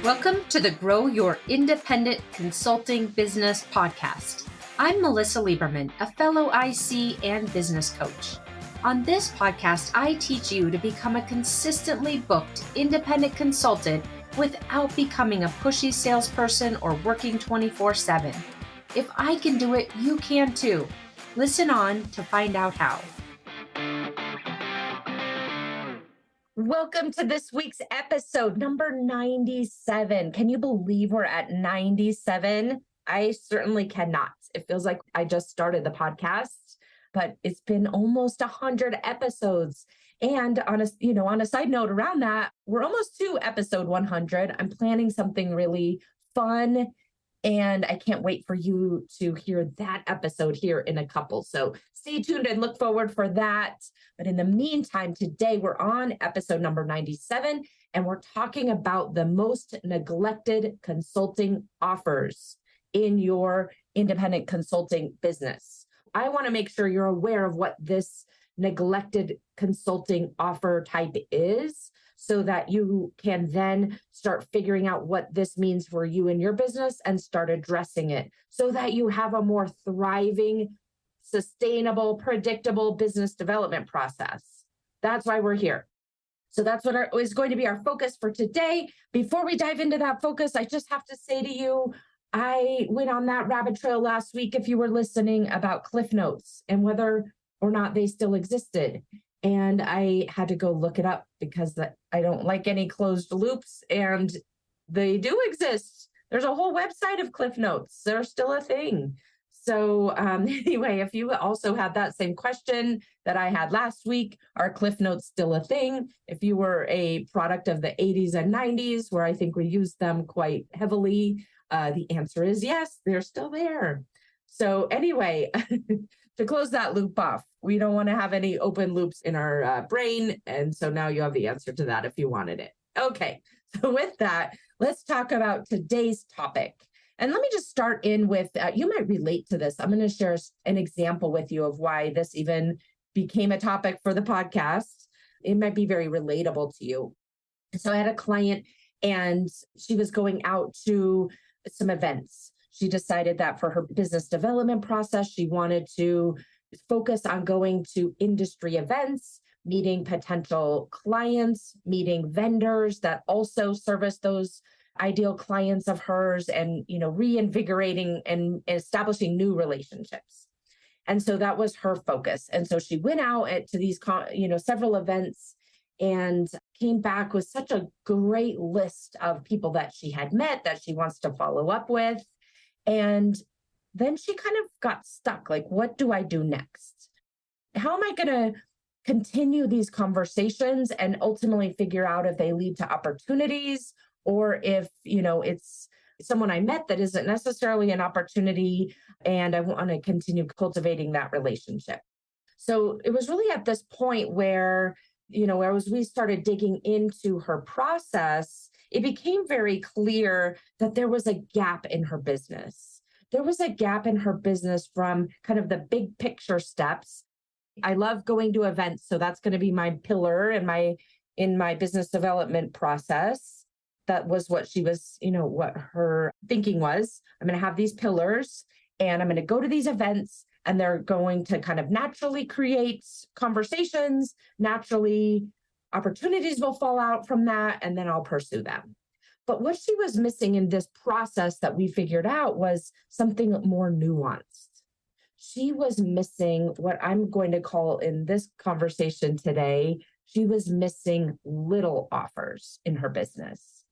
Welcome to the Grow Your Independent Consulting Business podcast. I'm Melissa Lieberman, a fellow IC and business coach. On this podcast, I teach you to become a consistently booked independent consultant without becoming a pushy salesperson or working 24/7. If I can do it, you can too. Listen on to find out how. Welcome to this week's episode, number 97. Can you believe we're at 97? I certainly cannot. It feels like I just started the podcast, but it's been almost 100 episodes. And on a side note around that, we're almost to episode 100. I'm planning something really fun, and I can't wait for you to hear that episode here in a couple. So stay tuned and look forward for that. But in the meantime, today we're on episode number 97, and we're talking about the most neglected consulting offers in your independent consulting business. I want to make sure you're aware of what this neglected consulting offer type is, so that you can then start figuring out what this means for you and your business and start addressing it so that you have a more thriving, sustainable, predictable business development process. That's why we're here. So that's what is going to be our focus for today. Before we dive into that focus, I just have to say to you, I went on that rabbit trail last week, if you were listening, about Cliff Notes and whether or not they still existed. And I had to go look it up because I don't like any closed loops, and they do exist. There's a whole website of Cliff Notes. They're still a thing. So anyway, if you also had that same question that I had last week, are Cliff Notes still a thing? If you were a product of the 80s and 90s, where I think we used them quite heavily, the answer is yes, they're still there. So anyway, to close that loop off, we don't want to have any open loops in our brain. And so now you have the answer to that if you wanted it. Okay, so with that, let's talk about today's topic. And let me just start in with, you might relate to this. I'm going to share an example with you of why this even became a topic for the podcast. It might be very relatable to you. So I had a client, and she was going out to some events. She decided that for her business development process, she wanted to focus on going to industry events, meeting potential clients, meeting vendors that also service those ideal clients of hers, and reinvigorating and establishing new relationships. And so that was her focus. And so she went out to these several events and came back with such a great list of people that she had met that she wants to follow up with. And then she kind of got stuck. Like, what do I do next? How am I going to continue these conversations and ultimately figure out if they lead to opportunities, or if, it's someone I met that isn't necessarily an opportunity and I want to continue cultivating that relationship? So it was really at this point where, as we started digging into her process, it became very clear that there was a gap in her business. There was a gap in her business from kind of the big picture steps. I love going to events, so that's going to be my pillar in my business development process. That was what she was, what her thinking was. I'm going to have these pillars, and I'm going to go to these events, and they're going to kind of naturally create conversations. Naturally, opportunities will fall out from that, and then I'll pursue them. But what she was missing in this process that we figured out was something more nuanced. She was missing what I'm going to call in this conversation today, she was missing little offers in her business.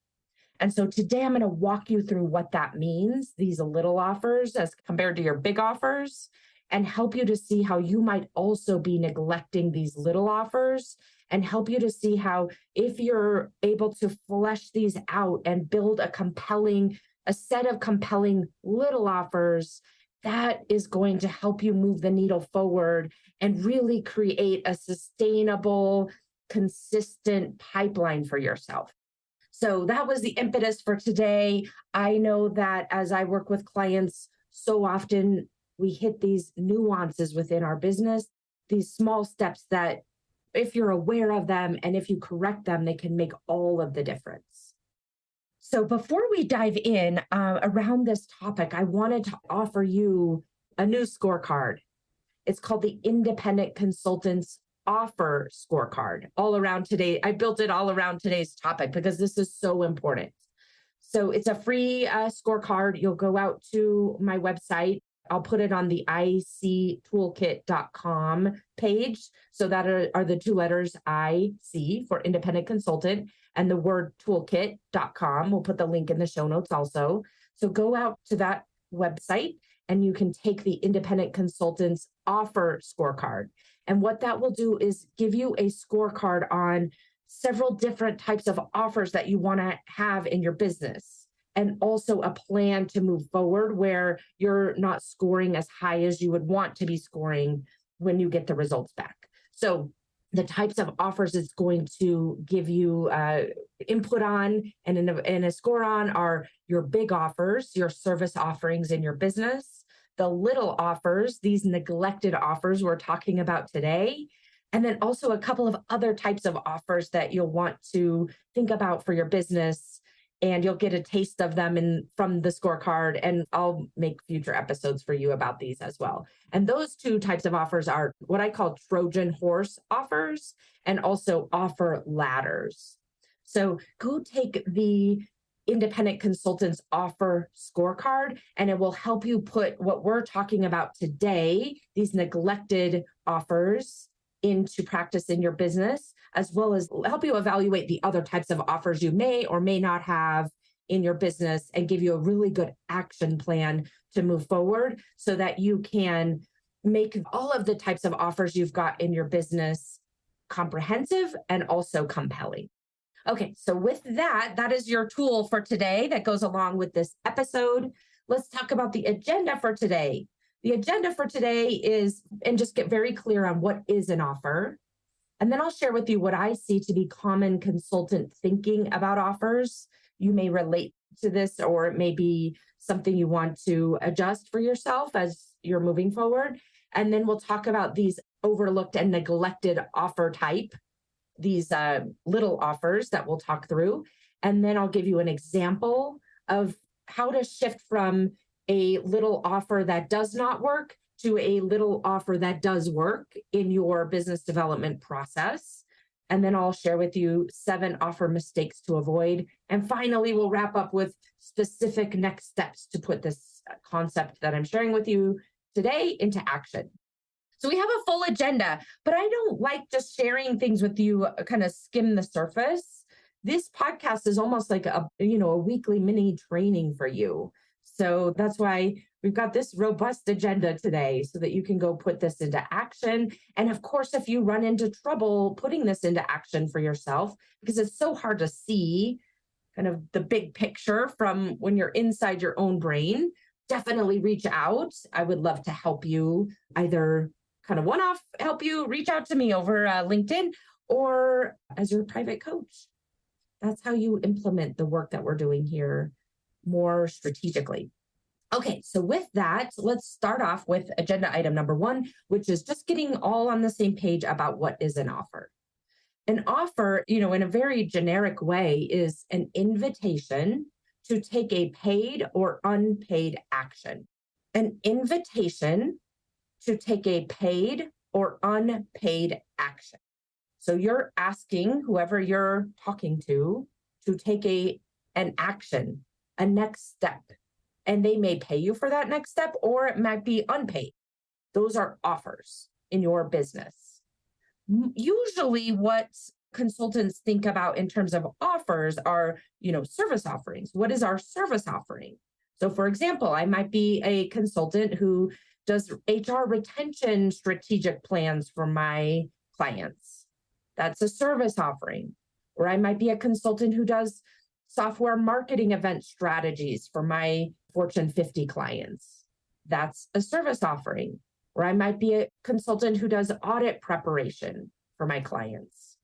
And so today I'm going to walk you through what that means, these little offers as compared to your big offers, and help you to see how you might also be neglecting these little offers, and help you to see how, if you're able to flesh these out and build a set of compelling little offers, that is going to help you move the needle forward and really create a sustainable, consistent pipeline for yourself. So that was the impetus for today. I know that as I work with clients, so often we hit these nuances within our business, these small steps that if you're aware of them and if you correct them, they can make all of the difference. So before we dive in around this topic, I wanted to offer you a new scorecard. It's called the Independent Consultants Offer Scorecard. All around today, I built it all around today's topic because this is so important. So it's a free scorecard. You'll go out to my website. I'll put it on the ictoolkit.com page. So that are the two letters IC for independent consultant and the word toolkit.com. We'll put the link in the show notes also. So go out to that website and you can take the Independent Consultants Offer Scorecard. And what that will do is give you a scorecard on several different types of offers that you want to have in your business, and also a plan to move forward where you're not scoring as high as you would want to be scoring when you get the results back. So the types of offers it's going to give you input on and a score on are your big offers, your service offerings in your business, the little offers, these neglected offers we're talking about today, and then also a couple of other types of offers that you'll want to think about for your business. And you'll get a taste of them from the scorecard, and I'll make future episodes for you about these as well. And those two types of offers are what I call Trojan horse offers and also offer ladders. So go take the Independent Consultants Offer Scorecard, and it will help you put what we're talking about today, these neglected offers, into practice in your business, as well as help you evaluate the other types of offers you may or may not have in your business and give you a really good action plan to move forward so that you can make all of the types of offers you've got in your business comprehensive and also compelling. Okay, so with that, that is your tool for today that goes along with this episode. Let's talk about the agenda for today. The agenda for today is, and just get very clear on what is an offer. And then I'll share with you what I see to be common consultant thinking about offers. You may relate to this, or it may be something you want to adjust for yourself as you're moving forward. And then we'll talk about these overlooked and neglected offer type, these little offers that we'll talk through. And then I'll give you an example of how to shift from a little offer that does not work to a little offer that does work in your business development process. And then I'll share with you 7 offer mistakes to avoid. And finally, we'll wrap up with specific next steps to put this concept that I'm sharing with you today into action. So we have a full agenda, but I don't like just sharing things with you, kind of skim the surface. This podcast is almost like a weekly mini training for you. So that's why we've got this robust agenda today so that you can go put this into action. And of course, if you run into trouble putting this into action for yourself, because it's so hard to see kind of the big picture from when you're inside your own brain, definitely reach out. I would love to help you, either kind of one-off help you, reach out to me over LinkedIn or as your private coach. That's how you implement the work that we're doing here more strategically. Okay, so with that, let's start off with agenda item number 1, which is just getting all on the same page about what is an offer. An offer, in a very generic way, is an invitation to take a paid or unpaid action. An invitation to take a paid or unpaid action. So you're asking whoever you're talking to take an action, a next step, and they may pay you for that next step, or it might be unpaid. Those are offers in your business. Usually what consultants think about in terms of offers are, service offerings. What is our service offering? So for example, I might be a consultant who does HR retention strategic plans for my clients. That's a service offering. Or I might be a consultant who does software marketing event strategies for my Fortune 50 clients. That's a service offering. Or I might be a consultant who does audit preparation for my clients.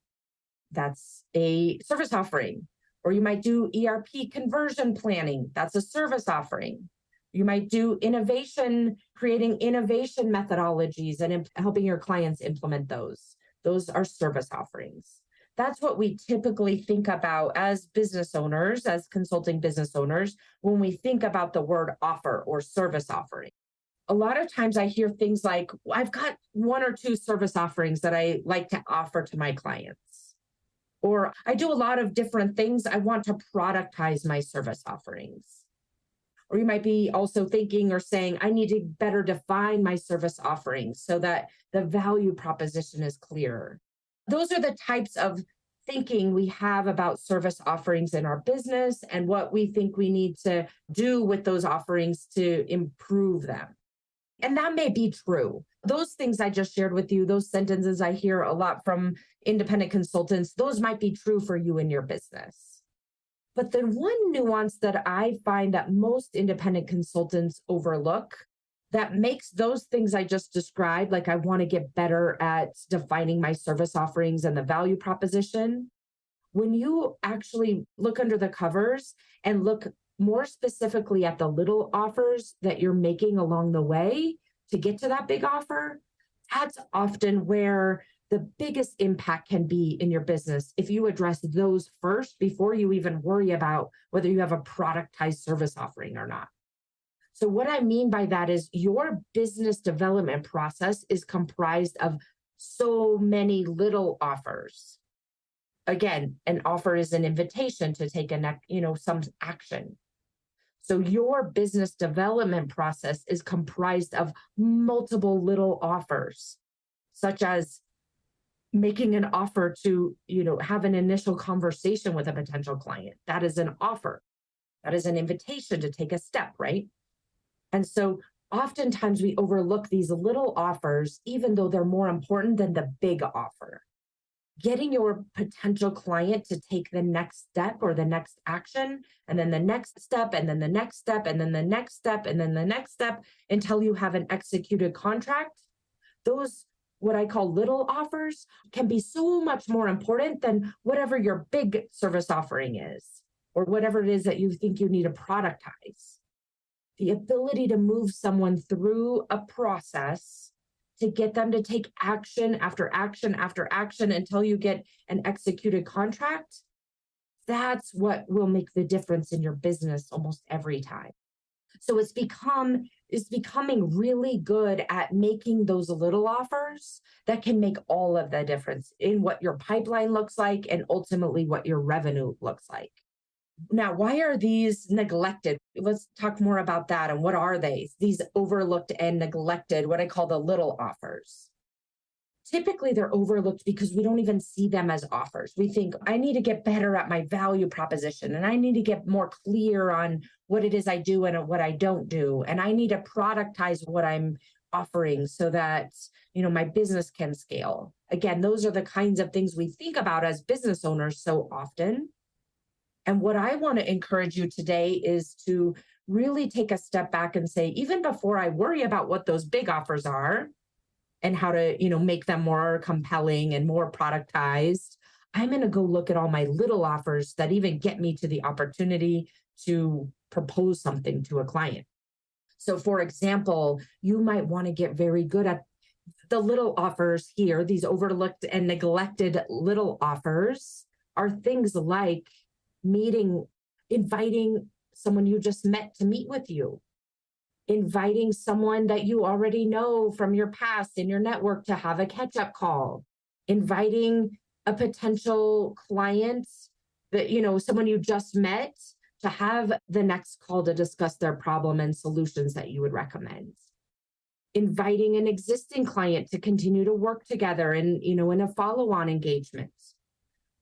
That's a service offering. Or you might do ERP conversion planning. That's a service offering. You might do innovation, creating innovation methodologies and helping your clients implement those. Those are service offerings. that's what we typically think about as business owners, as consulting business owners, when we think about the word offer or service offering. A lot of times I hear things like, I've got one or two service offerings that I like to offer to my clients. Or I do a lot of different things. I want to productize my service offerings. Or you might be also thinking or saying, I need to better define my service offerings so that the value proposition is clearer. Those are the types of thinking we have about service offerings in our business and what we think we need to do with those offerings to improve them. And that may be true. Those things I just shared with you, those sentences I hear a lot from independent consultants, those might be true for you in your business. But the one nuance that I find that most independent consultants overlook that makes those things I just described, like I want to get better at defining my service offerings and the value proposition, when you actually look under the covers and look more specifically at the little offers that you're making along the way to get to that big offer, that's often where the biggest impact can be in your business if you address those first before you even worry about whether you have a productized service offering or not. So what I mean by that is your business development process is comprised of so many little offers. Again, an offer is an invitation to take some action. So your business development process is comprised of multiple little offers, such as making an offer to, have an initial conversation with a potential client. That is an offer. That is an invitation to take a step, right? And so oftentimes we overlook these little offers, even though they're more important than the big offer. Getting your potential client to take the next step or the next action, and then the next step, and then the next step, and then the next step, and then the next step until you have an executed contract. Those, what I call little offers, can be so much more important than whatever your big service offering is, or whatever it is that you think you need to productize. The ability to move someone through a process to get them to take action after action after action until you get an executed contract, that's what will make the difference in your business almost every time. So it's becoming really good at making those little offers that can make all of the difference in what your pipeline looks like and ultimately what your revenue looks like. Now, why are these neglected? Let's talk more about that. And what are they? These overlooked and neglected, what I call the little offers. Typically, they're overlooked because we don't even see them as offers. We think, I need to get better at my value proposition, and I need to get more clear on what it is I do and what I don't do. And I need to productize what I'm offering so that, my business can scale. Again, those are the kinds of things we think about as business owners so often. And what I want to encourage you today is to really take a step back and say, even before I worry about what those big offers are and how to, make them more compelling and more productized, I'm going to go look at all my little offers that even get me to the opportunity to propose something to a client. So for example, you might want to get very good at the little offers here. These overlooked and neglected little offers are things like inviting someone you just met to meet with you, inviting someone that you already know from your past in your network to have a catch-up call, inviting a potential client that, someone you just met to have the next call to discuss their problem and solutions that you would recommend, inviting an existing client to continue to work together and, in a follow-on engagement,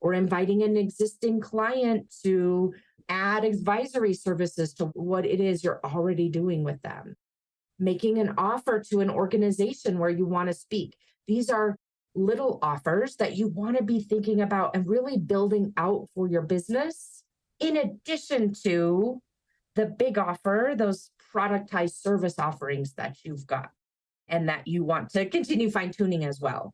or inviting an existing client to add advisory services to what it is you're already doing with them, making an offer to an organization where you want to speak. These are little offers that you want to be thinking about and really building out for your business, in addition to the big offer, those productized service offerings that you've got and that you want to continue fine-tuning as well.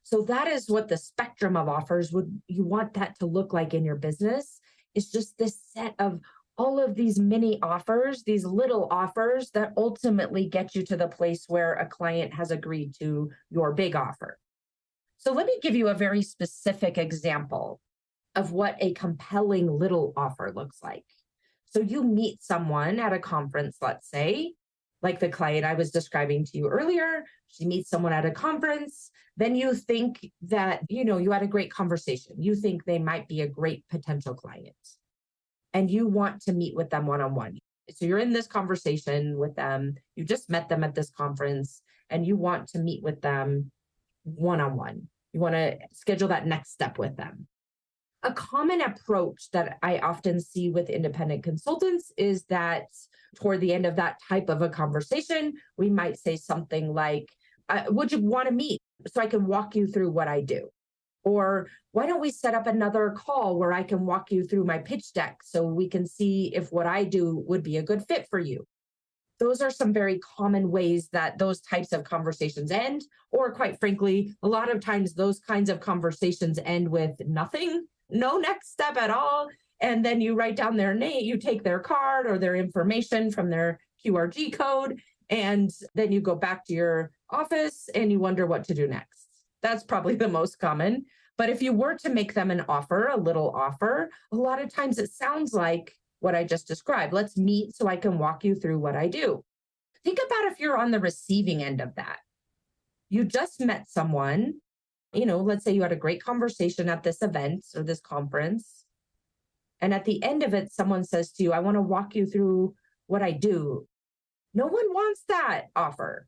So that is what the spectrum of offers you want that to look like in your business. It's just this set of all of these mini offers, these little offers that ultimately get you to the place where a client has agreed to your big offer. So let me give you a very specific example of what a compelling little offer looks like. So you meet someone at a conference, let's say, like the client I was describing to you earlier. She meets someone at a conference. Then you think that, you had a great conversation. You think they might be a great potential client and you want to meet with them one-on-one. So you're in this conversation with them. You just met them at this conference and you want to meet with them one-on-one. You want to schedule that next step with them. A common approach that I often see with independent consultants is that toward the end of that type of a conversation, we might say something like, would you want to meet so I can walk you through what I do? Or why don't we set up another call where I can walk you through my pitch deck so we can see if what I do would be a good fit for you? Those are some very common ways that those types of conversations end, or quite frankly, a lot of times those kinds of conversations end with nothing, no next step at all. And then you write down their name, you take their card or their information from their QRG code, and then you go back to your office and you wonder what to do next. That's probably the most common. But if you were to make them an offer, a little offer, a lot of times it sounds like what I just described. Let's meet so I can walk you through what I do. Think about if you're on the receiving end of that. You just met someone, let's say you had a great conversation at this event or this conference. And at the end of it, someone says to you, I want to walk you through what I do. No one wants that offer.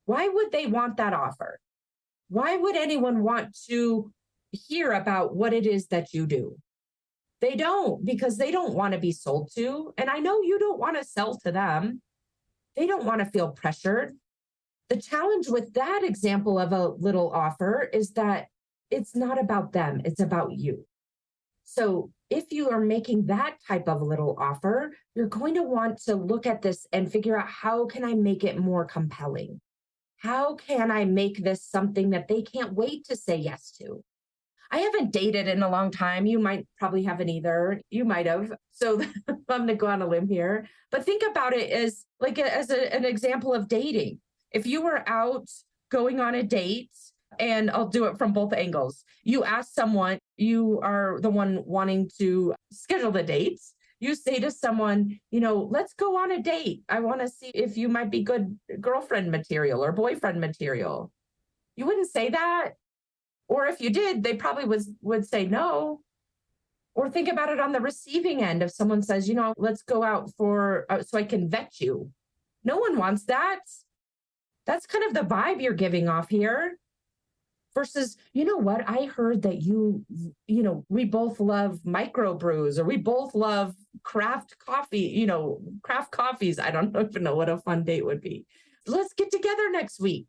Why would they want that offer? Why would anyone want to hear about what it is that you do? They don't, because they don't want to be sold to. And I know you don't want to sell to them. They don't want to feel pressured. The challenge with that example of a little offer is that it's not about them, it's about you. So if you are making that type of little offer, you're going to want to look at this and figure out, how can I make it more compelling? How can I make this something that they can't wait to say yes to? I haven't dated in a long time. You might probably haven't either. You might have. So I'm going to go on a limb here. But think about it as like an example of dating. If you were out going on a date, and I'll do it from both angles. You ask someone, you are the one wanting to schedule the dates. You say to someone, let's go on a date. I want to see if you might be good girlfriend material or boyfriend material. You wouldn't say that. Or if you did, they probably would say no. Or think about it on the receiving end. If someone says, let's go out so I can vet you. No one wants that. That's kind of the vibe you're giving off here. Versus, what? I heard that we both love microbrews, or we both love craft coffee, craft coffees. I don't even know what a fun date would be. Let's get together next week.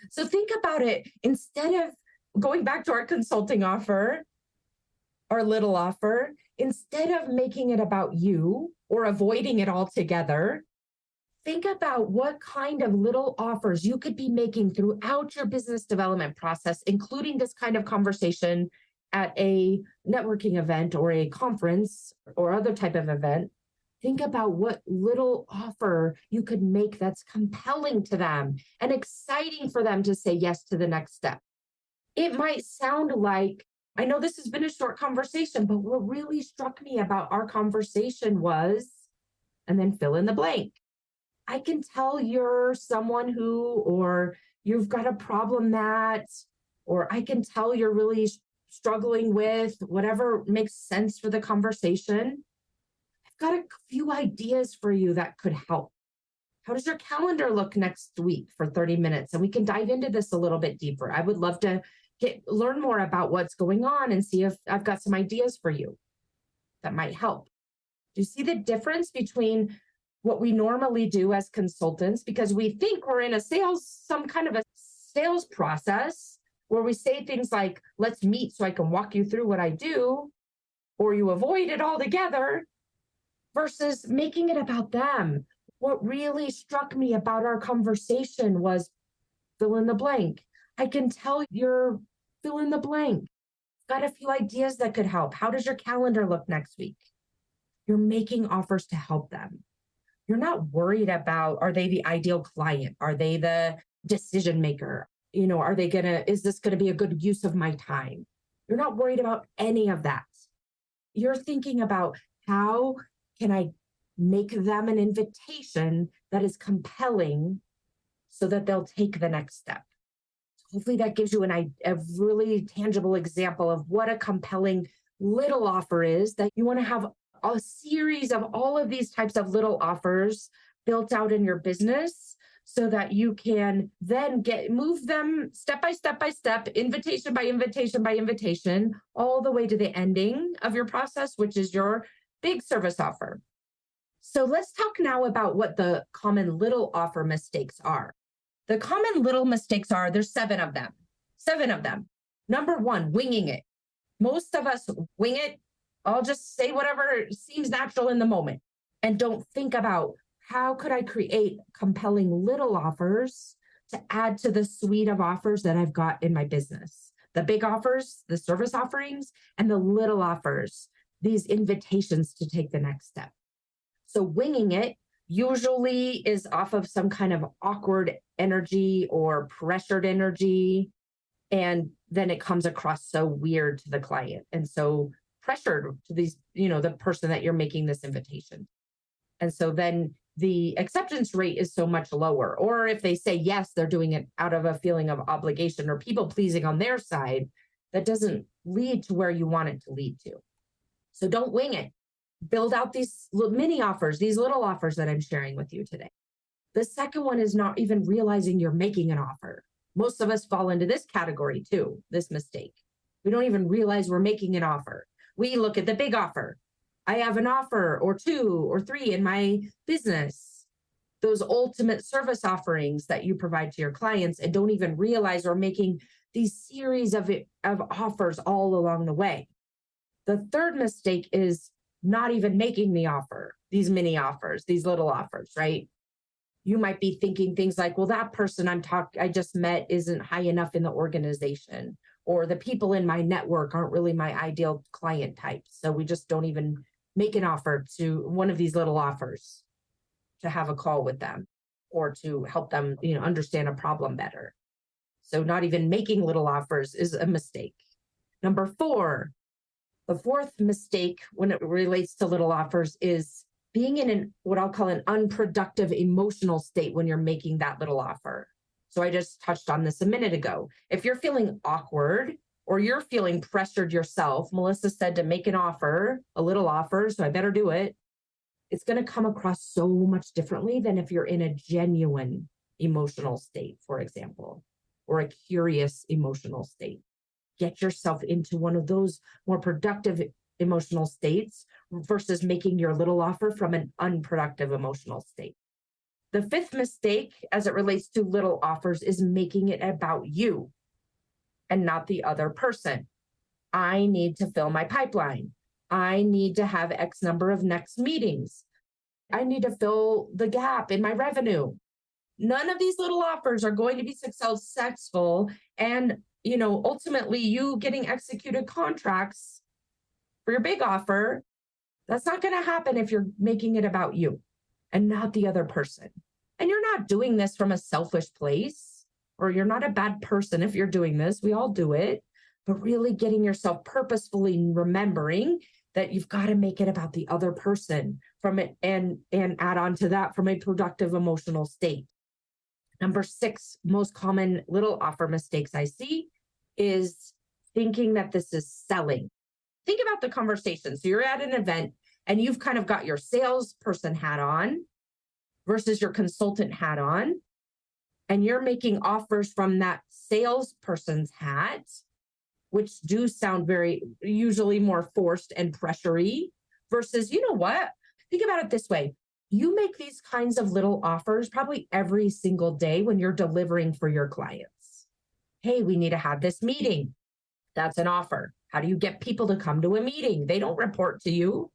So think about it. Instead of going back to our consulting offer, our little offer, instead of making it about you or avoiding it altogether, think about what kind of little offers you could be making throughout your business development process, including this kind of conversation at a networking event or a conference or other type of event. Think about what little offer you could make that's compelling to them and exciting for them to say yes to the next step. It might sound like, I know this has been a short conversation, but what really struck me about our conversation was, and then fill in the blank. I can tell you're someone who, or you've got a problem that, or I can tell you're really struggling with whatever makes sense for the conversation. I've got a few ideas for you that could help. How does your calendar look next week for 30 minutes? And we can dive into this a little bit deeper. I would love to learn more about what's going on and see if I've got some ideas for you that might help. Do you see the difference between what we normally do as consultants? Because we think we're in some kind of a sales process where we say things like, let's meet so I can walk you through what I do, or you avoid it altogether, versus making it about them. What really struck me about our conversation was fill in the blank. I can tell you're fill in the blank. Got a few ideas that could help. How does your calendar look next week? You're making offers to help them. You're not worried about, are they the ideal client? Are they the decision maker? is this going to be a good use of my time? You're not worried about any of that. You're thinking about how can I make them an invitation that is compelling so that they'll take the next step. Hopefully that gives you a really tangible example of what a compelling little offer is, that you want to have a series of all of these types of little offers built out in your business so that you can then move them step by step by step, invitation by invitation by invitation, all the way to the ending of your process, which is your big service offer. So let's talk now about what the common little offer mistakes are. The common little mistakes are, there's 7 of them. 7 of them. Number 1, winging it. Most of us wing it. I'll just say whatever seems natural in the moment and don't think about how could I create compelling little offers to add to the suite of offers that I've got in my business. The big offers, the service offerings, and the little offers, these invitations to take the next step. So winging it usually is off of some kind of awkward energy or pressured energy. And then it comes across so weird to the client and so pressured to these, the person that you're making this invitation. And so then the acceptance rate is so much lower. Or if they say yes, they're doing it out of a feeling of obligation or people pleasing on their side. That doesn't lead to where you want it to lead to. So don't wing it. Build out these mini offers, these little offers that I'm sharing with you today. The second one is not even realizing you're making an offer. Most of us fall into this category too, this mistake. We don't even realize we're making an offer. We look at the big offer. I have an offer or 2 or 3 in my business. Those ultimate service offerings that you provide to your clients and don't even realize we're making these series of offers all along the way. The third mistake is not even making the offer, these mini offers, these little offers, right? You might be thinking things like, well, that person I just met isn't high enough in the organization, or the people in my network aren't really my ideal client type. So we just don't even make an offer to one of these little offers to have a call with them or to help them, understand a problem better. So not even making little offers is a mistake. Number 4, the fourth mistake when it relates to little offers is being in what I'll call an unproductive emotional state when you're making that little offer. So I just touched on this a minute ago. If you're feeling awkward or you're feeling pressured yourself, Melissa said to make an offer, a little offer, so I better do it. It's going to come across so much differently than if you're in a genuine emotional state, for example, or a curious emotional state. Get yourself into one of those more productive emotional states versus making your little offer from an unproductive emotional state. The 5th mistake as it relates to little offers is making it about you and not the other person. I need to fill my pipeline. I need to have X number of next meetings. I need to fill the gap in my revenue. None of these little offers are going to be successful. And, ultimately you getting executed contracts for your big offer, that's not going to happen if you're making it about you and not the other person. And you're not doing this from a selfish place, or you're not a bad person if you're doing this. We all do it, but really getting yourself purposefully remembering that you've got to make it about the other person from it and add on to that from a productive emotional state. Number 6, most common little offer mistakes I see is thinking that this is selling. Think about the conversation. So you're at an event and you've kind of got your salesperson hat on versus your consultant hat on, and you're making offers from that salesperson's hat, which do sound very usually more forced and pressury versus, you know what? Think about it this way. You make these kinds of little offers probably every single day when you're delivering for your clients. Hey, we need to have this meeting. That's an offer. How do you get people to come to a meeting? They don't report to you.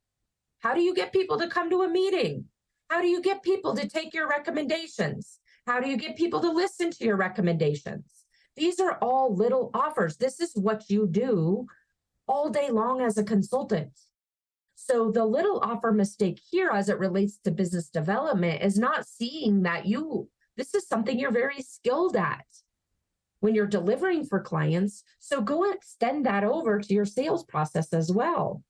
How do you get people to come to a meeting? How do you get people to take your recommendations? How do you get people to listen to your recommendations? These are all little offers. This is what you do all day long as a consultant. So the little offer mistake here as it relates to business development is not seeing that this is something you're very skilled at. when you're delivering for clients. So go extend that over to your sales process as well.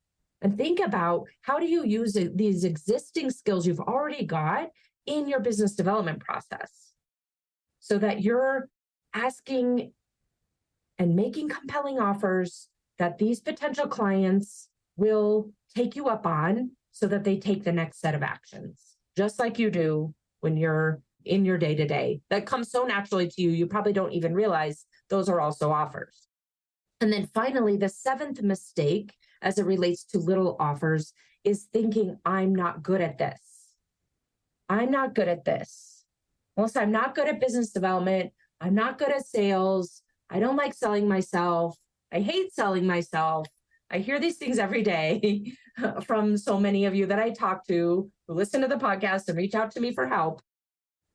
And think about, how do you use these existing skills you've already got in your business development process so that you're asking and making compelling offers that these potential clients will take you up on so that they take the next set of actions, just like you do when you're in your day-to-day. That comes so naturally to you, you probably don't even realize those are also offers. And then finally, the seventh mistake as it relates to little offers is thinking, I'm not good at this. I'm not good at this. Also, I'm not good at business development. I'm not good at sales. I don't like selling myself. I hate selling myself. I hear these things every day from so many of you that I talk to who listen to the podcast and reach out to me for help,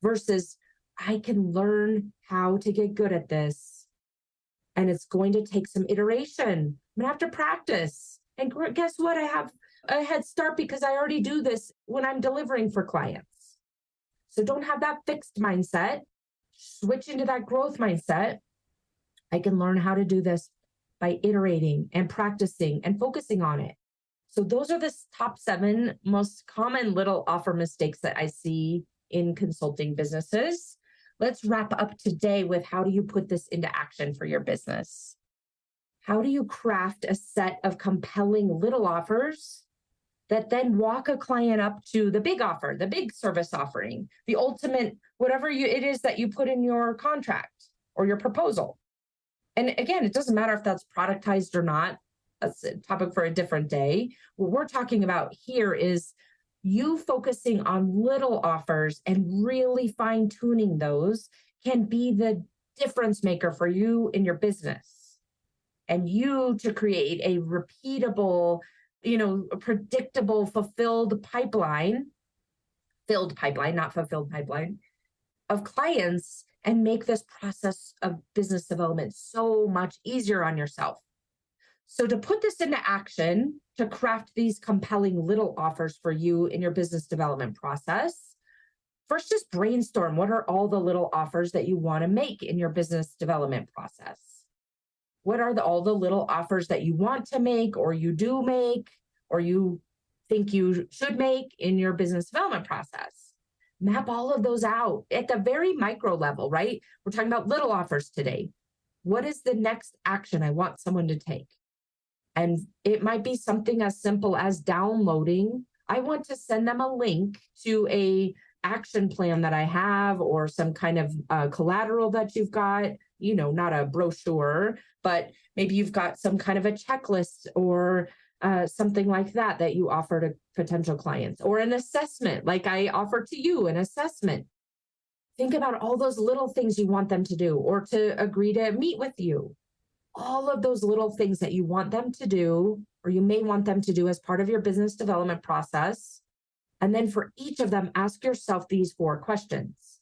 versus I can learn how to get good at this. And it's going to take some iteration. I'm going to have to practice. And guess what? I have a head start because I already do this when I'm delivering for clients. So don't have that fixed mindset. Switch into that growth mindset. I can learn how to do this by iterating and practicing and focusing on it. So those are the top 7 most common little offer mistakes that I see in consulting businesses. Let's wrap up today with, how do you put this into action for your business? How do you craft a set of compelling little offers that then walk a client up to the big offer, the big service offering, the ultimate, whatever it is that you put in your contract or your proposal? And again, it doesn't matter if that's productized or not. That's a topic for a different day. What we're talking about here is you focusing on little offers and really fine-tuning those can be the difference maker for you in your business, and you to create a repeatable, a predictable, filled pipeline, not fulfilled pipeline of clients, and make this process of business development so much easier on yourself. So to put this into action, to craft these compelling little offers for you in your business development process, first just brainstorm, what are all the little offers that you want to make in your business development process? What are all the little offers that you want to make, or you do make, or you think you should make in your business development process? Map all of those out at the very micro level, right? We're talking about little offers today. What is the next action I want someone to take? And it might be something as simple as downloading. I want to send them a link to a action plan that I have, or some kind of collateral that you've got, not a brochure, but maybe you've got some kind of a checklist or something like that you offer to potential clients, or an assessment, like I offer to you, an assessment. Think about all those little things you want them to do, or to agree to meet with you. All of those little things that you want them to do, or you may want them to do as part of your business development process. And then for each of them, ask yourself these 4 questions.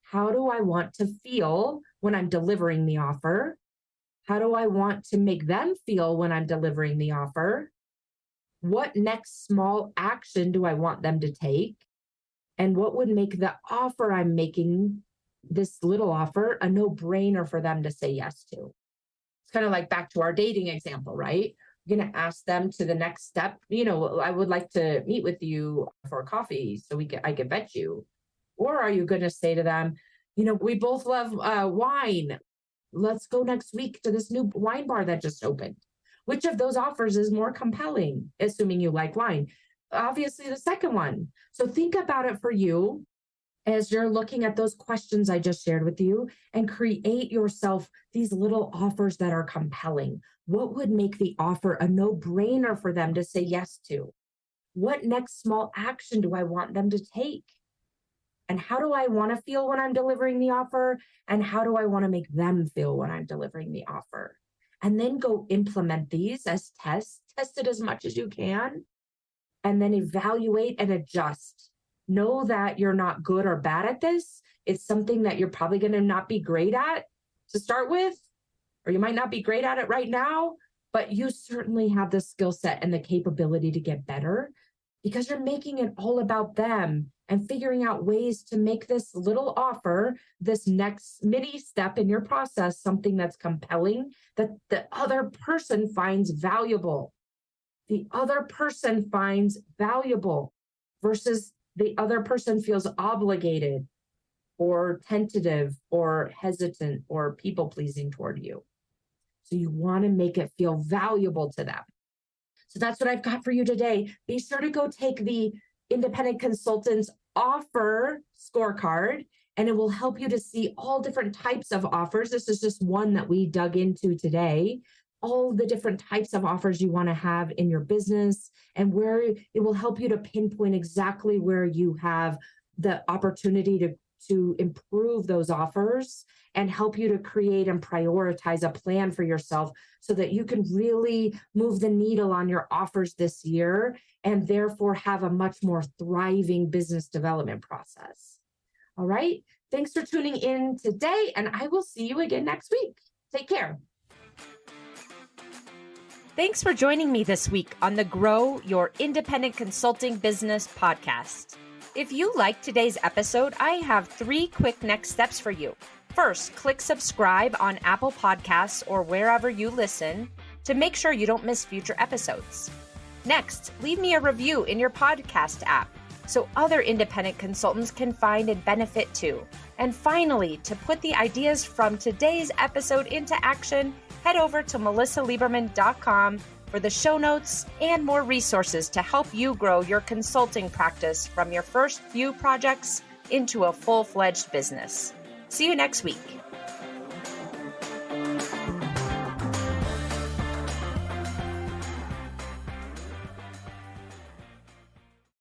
How do I want to feel when I'm delivering the offer? How do I want to make them feel when I'm delivering the offer? What next small action do I want them to take? And what would make the offer I'm making, this little offer, a no-brainer for them to say yes to? It's kind of like back to our dating example, right? You're going to ask them to the next step. I would like to meet with you for coffee so I can vet you. Or are you going to say to them, we both love wine. Let's go next week to this new wine bar that just opened. Which of those offers is more compelling, assuming you like wine? Obviously, the second one. So think about it for you as you're looking at those questions I just shared with you, and create yourself these little offers that are compelling. What would make the offer a no-brainer for them to say yes to? What next small action do I want them to take? And how do I want to feel when I'm delivering the offer? And how do I want to make them feel when I'm delivering the offer? And then go implement these as tests, test it as much as you can, and then evaluate and adjust. Know that you're not good or bad at this. It's something that you're probably going to not be great at to start with, or you might not be great at it right now, but you certainly have the skill set and the capability to get better, because you're making it all about them and figuring out ways to make this little offer, this next mini step in your process, something that's compelling, that the other person finds valuable. The other person finds valuable versus the other person feels obligated or tentative or hesitant or people-pleasing toward you. So you want to make it feel valuable to them. So that's what I've got for you today. Be sure to go take the Independent Consultants Offer Scorecard, and it will help you to see all different types of offers. This is just one that we dug into today. All the different types of offers you want to have in your business, and where it will help you to pinpoint exactly where you have the opportunity to improve those offers and help you to create and prioritize a plan for yourself so that you can really move the needle on your offers this year and therefore have a much more thriving business development process. All right. Thanks for tuning in today, and I will see you again next week. Take care. Thanks for joining me this week on the Grow Your Independent Consulting Business podcast. If you liked today's episode, I have 3 quick next steps for you. First, click subscribe on Apple Podcasts or wherever you listen to make sure you don't miss future episodes. Next, leave me a review in your podcast app so other independent consultants can find and benefit too. And finally, to put the ideas from today's episode into action, head over to melissalieberman.com for the show notes and more resources to help you grow your consulting practice from your first few projects into a full-fledged business. See you next week.